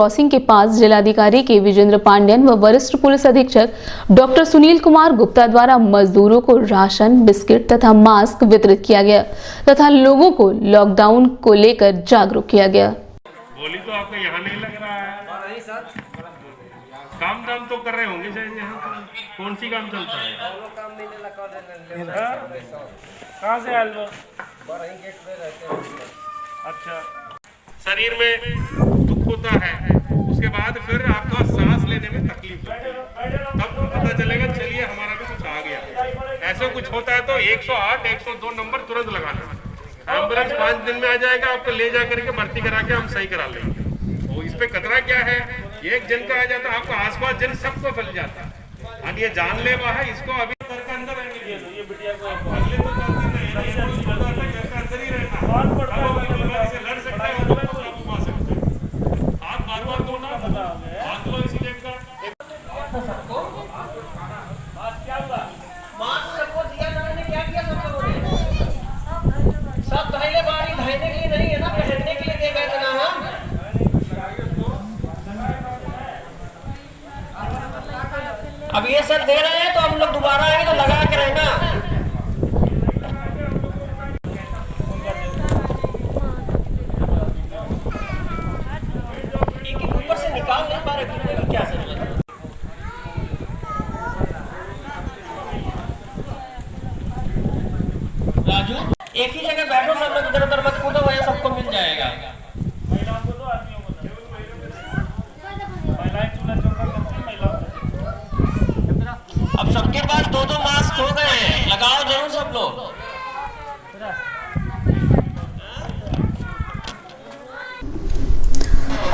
Crossing के पास जिलाधिकारी के विजेंद्र पांडेयन व वरिष्ठ पुलिस अधीक्षक डॉक्टर सुनील कुमार गुप्ता द्वारा मजदूरों को राशन, बिस्किट तथा मास्क वितरित किया गया तथा लोगों को लॉकडाउन को लेकर जागरूक किया गया। बोली तो आपको यहाँ नहीं लग रहा है। नहीं सर, काम दाम तो कर रहे होंगे शायद यहाँ। कौन सी काम चलता है? कहाँ से आए लोग? अच्छा, शरीर में दुख होता है, उसके बाद फिर आपका सांस लेने में तकलीफ होती है, तब पता चलेगा चलिए हमारा भी कुछ आ गया। ऐसा कुछ होता है तो 108, 102 नंबर तुरंत लगाना। एम्बुलेंस 5 दिन में आ जाएगा, आपको ले जा करके भर्ती करा के हम सही करा लेंगे। तो इस पे खतरा क्या है? एक जन का आ जाता है, आपको आसपास जन सबको फैल जाता है। और ये जानलेवा है, इसको अभी घर के अंदर रहेंगे। ये बिटिया को अगले तो करते नहीं, घर के अंदर ही रहना। लड़ सकता है, हाथ बार-बार धोना, हाथ धो इसी टाइम का। क्या हुआ? मास्क सबको दिया था, मैंने क्या किया सब लोगों ने? सब पहले बारी धोने के लिए नहीं है ना, पहनने के लिए दे गए थे ना हम। अब ये सब दे रहे हैं तो हम लोग दोबारा आए तो लगा के रहना। ऊपर से निकाल नहीं पा रहे, क्या जरूरत है? राजू, एक ही जगह बैठो, सब लोग इधर उधर मत कूदो, वहीं सबको मिल जाएगा। अब सबके पास 2-2 मास्क हो गए हैं, लगाओ जरूर सब लोग।